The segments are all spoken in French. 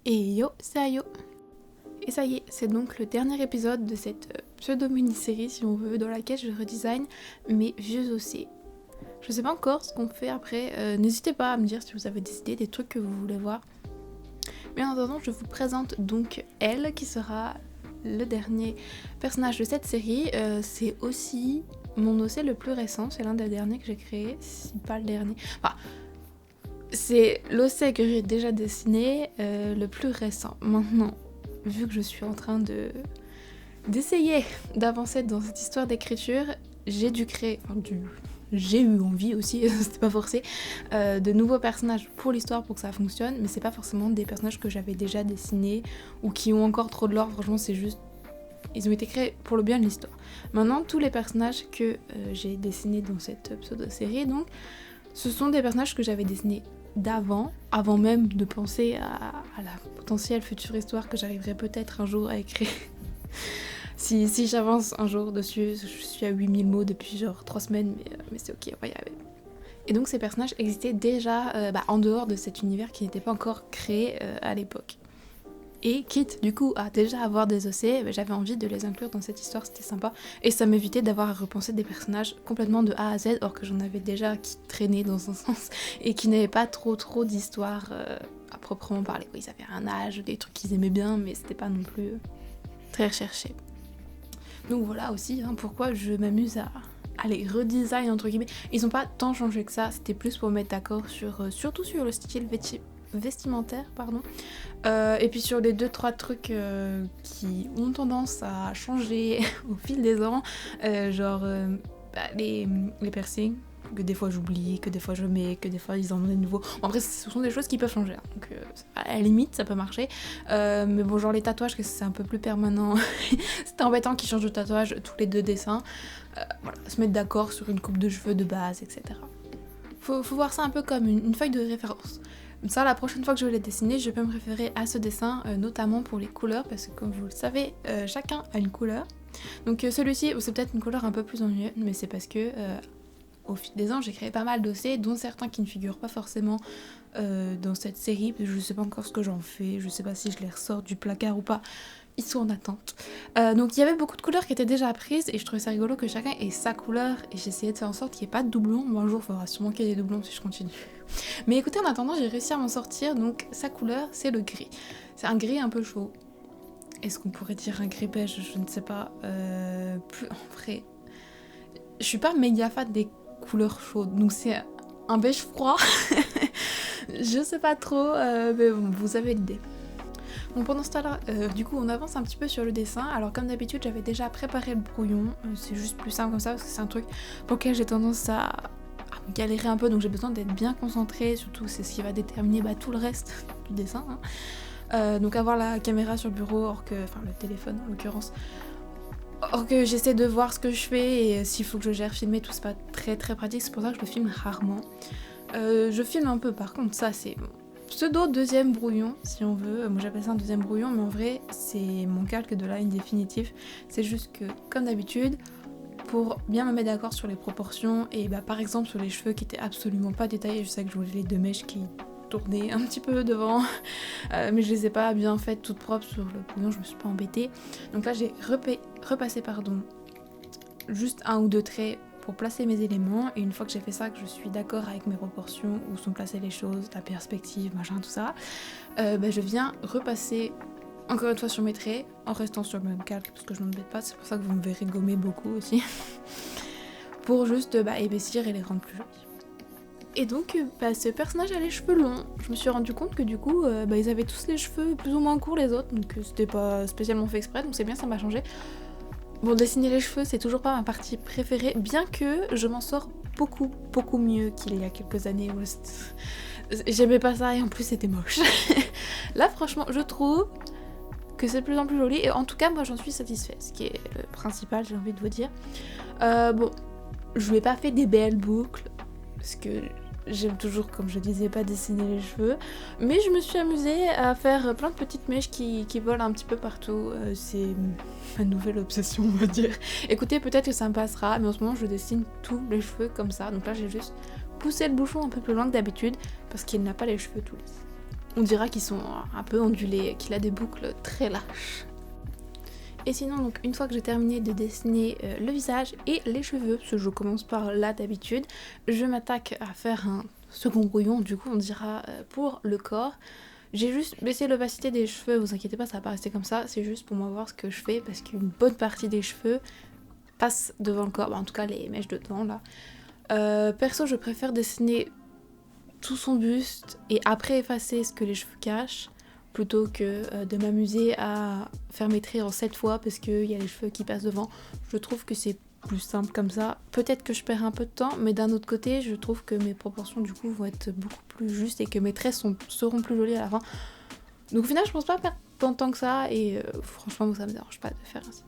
Et yo, c'est Ayo. Et ça y est, c'est donc le dernier épisode de cette pseudo-mini-série, si on veut, dans laquelle je redesign mes vieux OC. Je sais pas encore ce qu'on fait après, n'hésitez pas à me dire si vous avez des idées, des trucs que vous voulez voir. Mais en attendant, je vous présente donc elle, qui sera le dernier personnage de cette série. C'est aussi mon OC le plus récent, c'est l'un des derniers que j'ai créé, si pas le dernier. Enfin, c'est l'OC que j'ai déjà dessiné, le plus récent. Maintenant, vu que je suis en train d'essayer d'avancer dans cette histoire d'écriture, j'ai dû créer, j'ai eu envie aussi, c'était pas forcé, de nouveaux personnages pour l'histoire pour que ça fonctionne, mais c'est pas forcément des personnages que j'avais déjà dessinés ou qui ont encore trop de lore. Franchement, c'est juste, ils ont été créés pour le bien de l'histoire. Maintenant, tous les personnages que j'ai dessinés dans cette pseudo-série, donc, ce sont des personnages que j'avais dessinés avant même de penser à la potentielle future histoire que j'arriverai peut-être un jour à écrire. si j'avance un jour dessus, je suis à 8000 mots depuis genre 3 semaines, mais c'est ok, on va y arriver. Et donc ces personnages existaient déjà en dehors de cet univers qui n'était pas encore créé à l'époque. Et quitte du coup à déjà avoir des OC, j'avais envie de les inclure dans cette histoire, c'était sympa. Et ça m'évitait d'avoir à repenser des personnages complètement de A à Z, or que j'en avais déjà qui traînaient dans un sens et qui n'avaient pas trop d'histoire à proprement parler. Oui, ils avaient un âge, des trucs qu'ils aimaient bien, mais c'était pas non plus très recherché. Donc voilà aussi pourquoi je m'amuse à les redesign entre guillemets. Ils ont pas tant changé que ça, c'était plus pour mettre d'accord surtout sur le style vestimentaire, et puis sur les 2-3 trucs qui ont tendance à changer au fil des ans, les piercings, que des fois j'oublie, que des fois je mets, que des fois ils en ont des nouveaux. Bon, après, ce sont des choses qui peuvent changer, donc à la limite ça peut marcher, mais bon, genre les tatouages, que c'est un peu plus permanent, c'était embêtant qu'ils changent de tatouage tous les 2 dessins. Voilà, se mettre d'accord sur une coupe de cheveux de base, etc. Faut voir ça un peu comme une feuille de référence. Ça, la prochaine fois que je vais les dessiner, je peux me référer à ce dessin, notamment pour les couleurs, parce que comme vous le savez, chacun a une couleur. Donc celui-ci, c'est peut-être une couleur un peu plus ennuyeuse, mais c'est parce que au fil des ans, j'ai créé pas mal d'OC, dont certains qui ne figurent pas forcément dans cette série. Je sais pas encore ce que j'en fais, je sais pas si je les ressors du placard ou pas. Ils sont en attente. Donc il y avait beaucoup de couleurs qui étaient déjà prises et je trouvais ça rigolo que chacun ait sa couleur et j'essayais de faire en sorte qu'il n'y ait pas de doublons. Bon, un jour il faudra sûrement qu'il y ait des doublons si je continue. Mais écoutez, en attendant, j'ai réussi à m'en sortir. Donc sa couleur, c'est le gris. C'est un gris un peu chaud. Est-ce qu'on pourrait dire un gris beige? Je ne sais pas. Plus en vrai, je suis pas méga fan des couleurs chaudes, donc c'est un beige froid. Je sais pas trop, mais bon, vous avez l'idée. Bon, pendant ce temps-là, du coup, on avance un petit peu sur le dessin. Alors, comme d'habitude, j'avais déjà préparé le brouillon. C'est juste plus simple comme ça, parce que c'est un truc pour lequel j'ai tendance à galérer un peu. Donc, j'ai besoin d'être bien concentrée. Surtout, c'est ce qui va déterminer tout le reste du dessin. Donc, avoir la caméra sur le bureau, enfin, le téléphone en l'occurrence. Or que j'essaie de voir ce que je fais et s'il faut que je gère filmer tout, c'est pas très pratique. C'est pour ça que je le filme rarement. Je filme un peu, par contre, ça, c'est pseudo deuxième brouillon, si on veut. Moi j'appelle ça un deuxième brouillon, mais en vrai c'est mon calque de line définitif. C'est juste que, comme d'habitude, pour bien me mettre d'accord sur les proportions, et par exemple sur les cheveux qui étaient absolument pas détaillés, je sais que je voulais les 2 mèches qui tournaient un petit peu devant, mais je les ai pas bien faites toutes propres sur le brouillon, je me suis pas embêtée. Donc là j'ai repassé juste 1 ou 2 traits pour placer mes éléments, et une fois que j'ai fait ça, que je suis d'accord avec mes proportions, où sont placées les choses, la perspective, machin, tout ça, je viens repasser encore une fois sur mes traits, en restant sur le même calque, parce que je m'embête pas, c'est pour ça que vous me verrez gommer beaucoup aussi, pour juste épaissir et les rendre plus jolis. Et donc, ce personnage a les cheveux longs. Je me suis rendu compte que du coup, ils avaient tous les cheveux plus ou moins courts les autres, donc c'était pas spécialement fait exprès, donc c'est bien, ça m'a changé. Bon, dessiner les cheveux, c'est toujours pas ma partie préférée, bien que je m'en sors beaucoup mieux qu'il y a quelques années où j'aimais pas ça et en plus c'était moche. Là, franchement, je trouve que c'est de plus en plus joli et en tout cas, moi j'en suis satisfaite, ce qui est le principal, j'ai envie de vous dire. Bon, je lui ai pas fait des belles boucles, parce que j'aime toujours, comme je disais, pas dessiner les cheveux, mais je me suis amusée à faire plein de petites mèches qui volent un petit peu partout. C'est ma nouvelle obsession, on va dire. Écoutez, peut-être que ça me passera, mais en ce moment je dessine tous les cheveux comme ça, donc là j'ai juste poussé le bouchon un peu plus loin que d'habitude, parce qu'il n'a pas les cheveux tout lisses. On dira qu'ils sont un peu ondulés, qu'il a des boucles très lâches. Et sinon, donc une fois que j'ai terminé de dessiner le visage et les cheveux, parce que je commence par là d'habitude, je m'attaque à faire un second brouillon, du coup on dira pour le corps. J'ai juste baissé l'opacité des cheveux, vous inquiétez pas, ça va pas rester comme ça, c'est juste pour moi voir ce que je fais, parce qu'une bonne partie des cheveux passe devant le corps, en tout cas les mèches de devant là. Perso, je préfère dessiner tout son buste et après effacer ce que les cheveux cachent, plutôt que de m'amuser à faire mes traits en 7 fois parce qu'il y a les cheveux qui passent devant. Je trouve que c'est plus simple comme ça. Peut-être que je perds un peu de temps, mais d'un autre côté, je trouve que mes proportions du coup vont être beaucoup plus justes et que mes traits seront plus jolis à la fin. Donc au final, je pense pas perdre tant de temps que ça et franchement, ça me dérange pas de faire ainsi.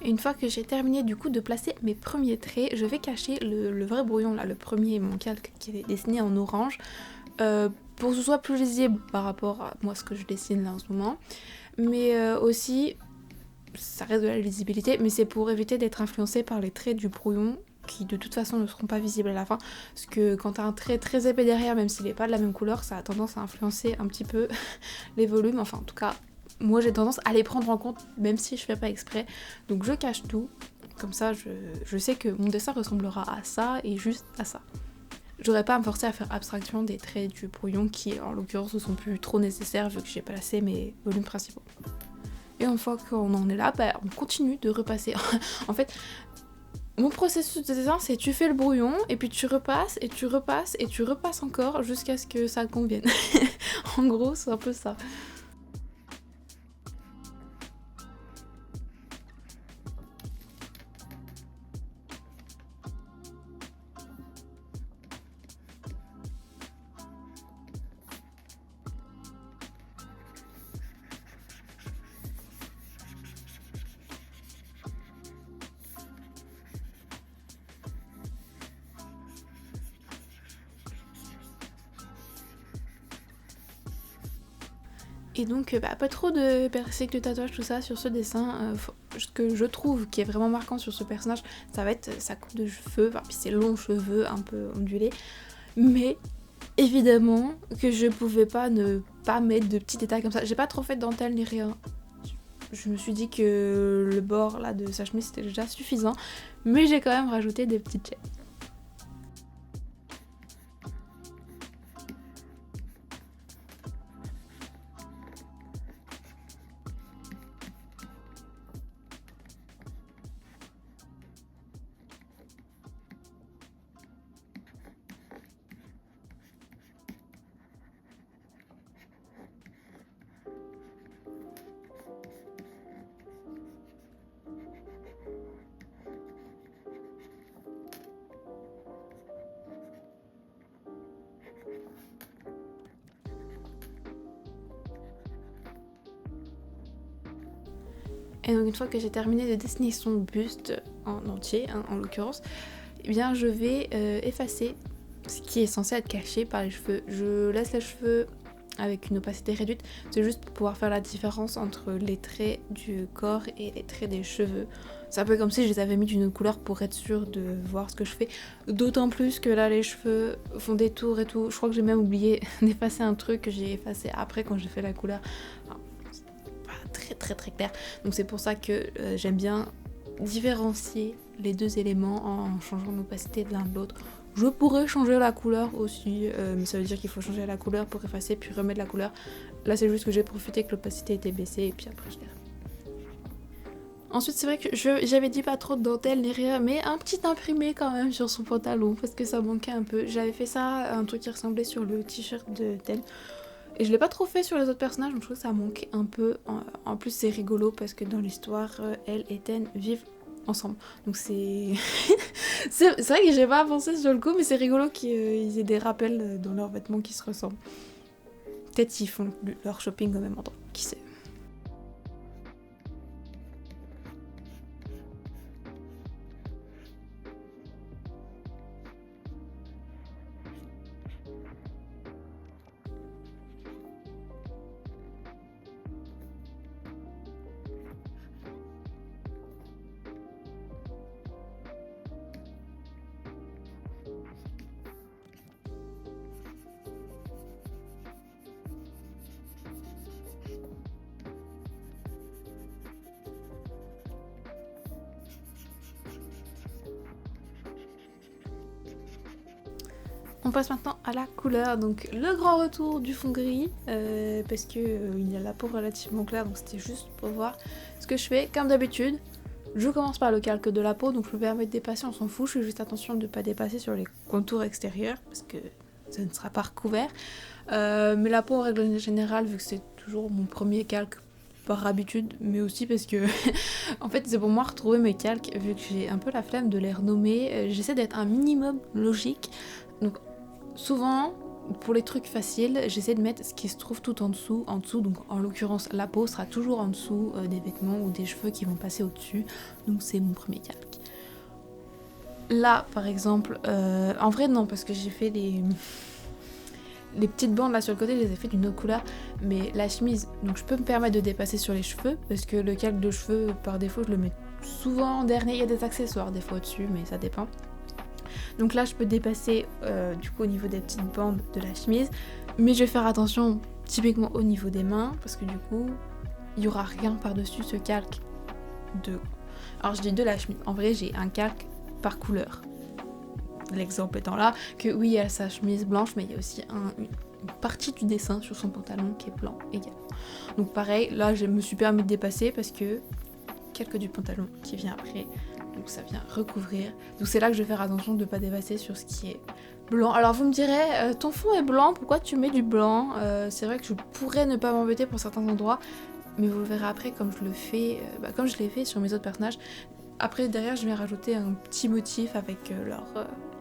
Et une fois que j'ai terminé du coup de placer mes premiers traits, je vais cacher le vrai brouillon là, le premier, mon calque qui est dessiné en orange, pour que ce soit plus lisible par rapport à moi ce que je dessine là en ce moment. Mais aussi, ça reste de la lisibilité, mais c'est pour éviter d'être influencé par les traits du brouillon qui de toute façon ne seront pas visibles à la fin. Parce que quand t'as un trait très épais derrière, même s'il n'est pas de la même couleur, ça a tendance à influencer un petit peu les volumes, enfin en tout cas moi j'ai tendance à les prendre en compte même si je fais pas exprès. Donc je cache tout, comme ça je sais que mon dessin ressemblera à ça et juste à ça. J'aurais pas à me forcer à faire abstraction des traits du brouillon qui en l'occurrence ne sont plus trop nécessaires vu que j'ai placé mes volumes principaux. Et une fois qu'on en est là, on continue de repasser. En fait, mon processus de dessin, c'est tu fais le brouillon et puis tu repasses et tu repasses et tu repasses encore jusqu'à ce que ça convienne. En gros, c'est un peu ça. Et donc, pas trop de percées, de tatouages, tout ça sur ce dessin. Ce que je trouve qui est vraiment marquant sur ce personnage, ça va être sa coupe de cheveux, puis ses longs cheveux un peu ondulés. Mais évidemment que je pouvais pas ne pas mettre de petits détails comme ça. J'ai pas trop fait de dentelle ni rien. Je me suis dit que le bord là de sa chemise c'était déjà suffisant, mais j'ai quand même rajouté des petites chaînes. Et donc une fois que j'ai terminé de dessiner son buste en entier, en l'occurrence, eh bien je vais effacer ce qui est censé être caché par les cheveux. Je laisse les cheveux avec une opacité réduite, c'est juste pour pouvoir faire la différence entre les traits du corps et les traits des cheveux. C'est un peu comme si je les avais mis d'une autre couleur pour être sûre de voir ce que je fais. D'autant plus que là les cheveux font des tours et tout. Je crois que j'ai même oublié d'effacer un truc que j'ai effacé après quand j'ai fait la couleur. Enfin, c'est pas très clair. Donc c'est pour ça que j'aime bien différencier les deux éléments en changeant l'opacité de l'un de l'autre. Je pourrais changer la couleur aussi, mais ça veut dire qu'il faut changer la couleur pour effacer puis remettre la couleur. Là c'est juste que j'ai profité que l'opacité était baissée et puis après je l'ai remis. Ensuite, c'est vrai que j'avais dit pas trop de dentelle ni rien, mais un petit imprimé quand même sur son pantalon parce que ça manquait un peu. J'avais fait ça, un truc qui ressemblait sur le t-shirt de Tel. Et je l'ai pas trop fait sur les autres personnages, donc je trouve que ça manque un peu. En plus, c'est rigolo parce que dans l'histoire, elle et Ten vivent ensemble. Donc c'est. c'est vrai que j'ai pas pensé sur le coup, mais c'est rigolo qu'ils aient des rappels dans leurs vêtements qui se ressemblent. Peut-être qu'ils font leur shopping au même endroit, qui sait. On passe maintenant à la couleur, donc le grand retour du fond gris, parce que il y a la peau relativement claire, donc c'était juste pour voir ce que je fais. Comme d'habitude, je commence par le calque de la peau, donc je me permets de dépasser, on s'en fout, je fais juste attention de ne pas dépasser sur les contours extérieurs, parce que ça ne sera pas recouvert. Mais la peau en règle générale, vu que c'est toujours mon premier calque par habitude, mais aussi parce que en fait c'est pour moi retrouver mes calques, vu que j'ai un peu la flemme de les renommer, j'essaie d'être un minimum logique. Donc souvent, pour les trucs faciles, j'essaie de mettre ce qui se trouve tout en dessous, donc en l'occurrence la peau sera toujours en dessous des vêtements ou des cheveux qui vont passer au-dessus, donc c'est mon premier calque. Là par exemple, en vrai non, parce que j'ai fait les petites bandes là sur le côté, je les ai fait d'une autre couleur, mais la chemise, donc je peux me permettre de dépasser sur les cheveux, parce que le calque de cheveux par défaut je le mets souvent en dernier, il y a des accessoires des fois au-dessus, mais ça dépend. Donc là je peux dépasser du coup au niveau des petites bandes de la chemise, mais je vais faire attention typiquement au niveau des mains, parce que du coup il n'y aura rien par-dessus ce calque de... Alors je dis de la chemise, en vrai j'ai un calque par couleur. L'exemple étant là que oui il y a sa chemise blanche, mais il y a aussi une partie du dessin sur son pantalon qui est blanc également. Donc pareil, là je me suis permis de dépasser parce que calque du pantalon qui vient après, donc ça vient recouvrir. Donc c'est là que je vais faire attention de ne pas dépasser sur ce qui est blanc. Alors vous me direz, ton fond est blanc, pourquoi tu mets du blanc? C'est vrai que je pourrais ne pas m'embêter pour certains endroits, mais vous le verrez après comme je le fais, comme je l'ai fait sur mes autres personnages. Après derrière je viens rajouter un petit motif avec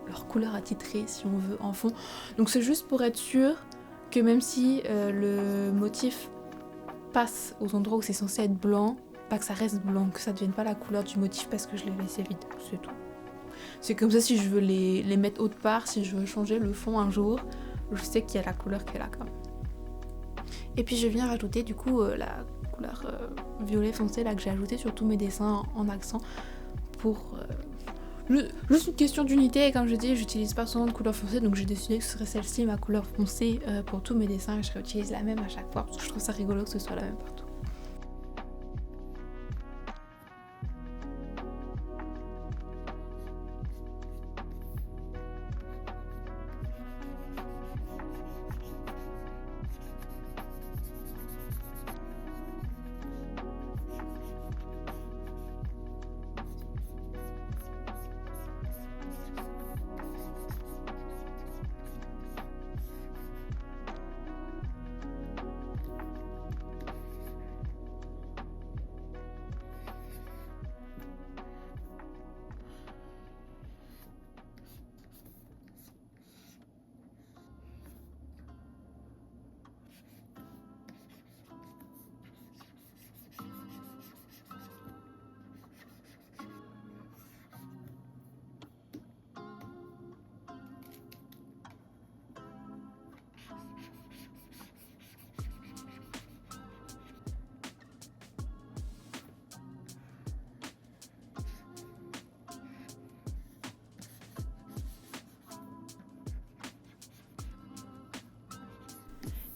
leur couleur attitrée si on veut en fond. Donc c'est juste pour être sûr que même si le motif passe aux endroits où c'est censé être blanc, pas que ça reste blanc, que ça devienne pas la couleur du motif parce que je l'ai laissé vide, c'est tout. C'est comme ça si je veux les mettre autre part, si je veux changer le fond un jour, je sais qu'il y a la couleur qu'elle a quand même. Et puis je viens rajouter du coup la couleur violet foncé là que j'ai ajouté sur tous mes dessins en accent pour... juste une question d'unité, et comme je dis, j'utilise pas souvent de couleur foncée, donc j'ai décidé que ce serait celle-ci ma couleur foncée pour tous mes dessins, et je réutilise la même à chaque fois parce que je trouve ça rigolo que ce soit la même partout.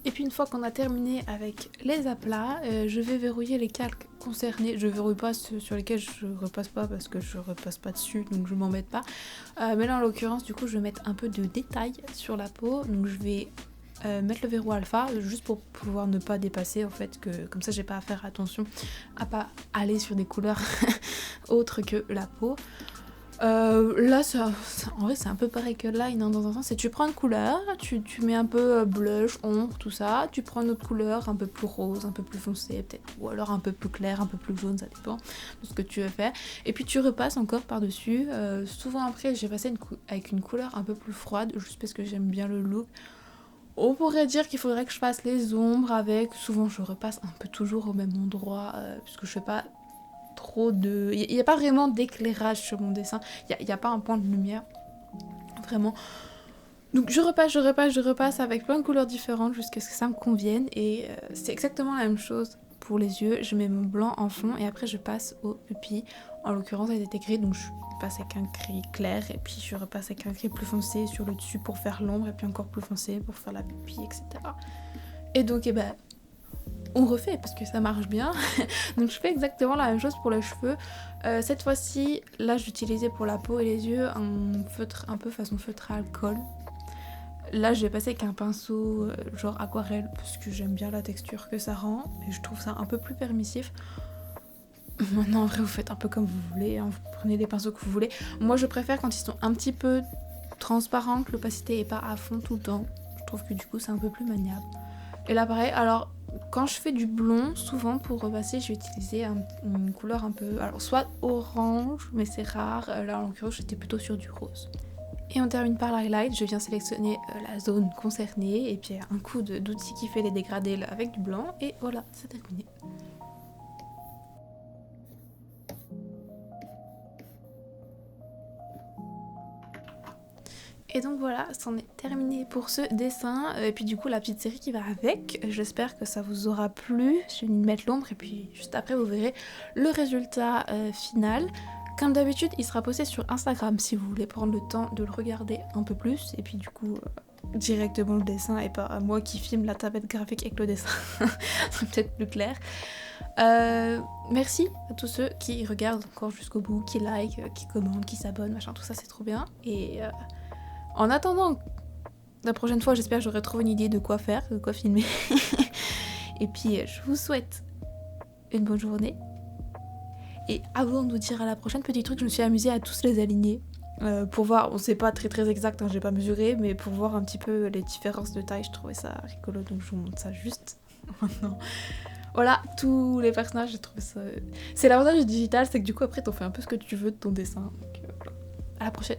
Et puis une fois qu'on a terminé avec les aplats, je vais verrouiller les calques concernés. Je verrouille pas ceux sur lesquels je repasse pas parce que je repasse pas dessus, donc je m'embête pas. Mais là en l'occurrence du coup je vais mettre un peu de détail sur la peau, donc je vais mettre le verrou alpha juste pour pouvoir ne pas dépasser en fait, que comme ça j'ai pas à faire attention à pas aller sur des couleurs autres que la peau. Là, en vrai, c'est un peu pareil que line, hein, dans un sens. C'est tu prends une couleur, tu mets un peu blush, ombre, tout ça. Tu prends une autre couleur un peu plus rose, un peu plus foncé, peut-être. Ou alors un peu plus clair, un peu plus jaune, ça dépend de ce que tu veux faire. Et puis tu repasses encore par-dessus. Souvent après, j'ai passé avec une couleur un peu plus froide, juste parce que j'aime bien le look. On pourrait dire qu'il faudrait que je fasse les ombres avec. Souvent, je repasse un peu toujours au même endroit, puisque je fais pas trop de... Il n'y a pas vraiment d'éclairage sur mon dessin, il n'y a pas un point de lumière, vraiment. Donc je repasse avec plein de couleurs différentes jusqu'à ce que ça me convienne, et c'est exactement la même chose pour les yeux. Je mets mon blanc en fond et après je passe aux pupilles. En l'occurrence elle était gris, donc je passe avec un gris clair et puis je repasse avec un gris plus foncé sur le dessus pour faire l'ombre, et puis encore plus foncé pour faire la pupille, etc. Et donc on refait parce que ça marche bien. Donc je fais exactement la même chose pour les cheveux. Cette fois-ci, là j'utilisais pour la peau et les yeux un feutre un peu façon feutre à alcool. Là je vais passer avec un pinceau genre aquarelle parce que j'aime bien la texture que ça rend et je trouve ça un peu plus permissif. Maintenant en vrai vous faites un peu comme vous voulez, hein. Vous prenez les pinceaux que vous voulez. Moi je préfère quand ils sont un petit peu transparents, que l'opacité est pas à fond tout le temps. Je trouve que du coup c'est un peu plus maniable. Et là pareil, alors quand je fais du blond, souvent pour repasser je vais utiliser une couleur un peu, alors soit orange, mais c'est rare, là en l'occurrence j'étais plutôt sur du rose. Et on termine par l'highlight, je viens sélectionner la zone concernée et puis un coup d'outil qui fait les dégradés là, avec du blanc, et voilà, c'est terminé. Et donc voilà, c'en est terminé pour ce dessin, et puis du coup la petite série qui va avec, j'espère que ça vous aura plu. Je vais y mettre l'ombre et puis juste après vous verrez le résultat final. Comme d'habitude il sera posté sur Instagram si vous voulez prendre le temps de le regarder un peu plus, et puis du coup directement le dessin et pas moi qui filme la tablette graphique avec le dessin, c'est peut-être plus clair. Merci à tous ceux qui regardent encore jusqu'au bout, qui like, qui commentent, qui s'abonnent, machin, tout ça c'est trop bien. Et en attendant, la prochaine fois, j'espère que j'aurai trouvé une idée de quoi faire, de quoi filmer. Et puis, je vous souhaite une bonne journée. Et avant de vous dire à la prochaine, petit truc, je me suis amusée à tous les aligner. Pour voir, on sait pas très exact, hein, j'ai pas mesuré, mais pour voir un petit peu les différences de taille, je trouvais ça rigolo, donc je vous montre ça juste maintenant. Voilà, tous les personnages, j'ai trouvé ça... C'est l'avantage du digital, c'est que du coup, après, t'en fais un peu ce que tu veux de ton dessin. Donc, voilà. À la prochaine.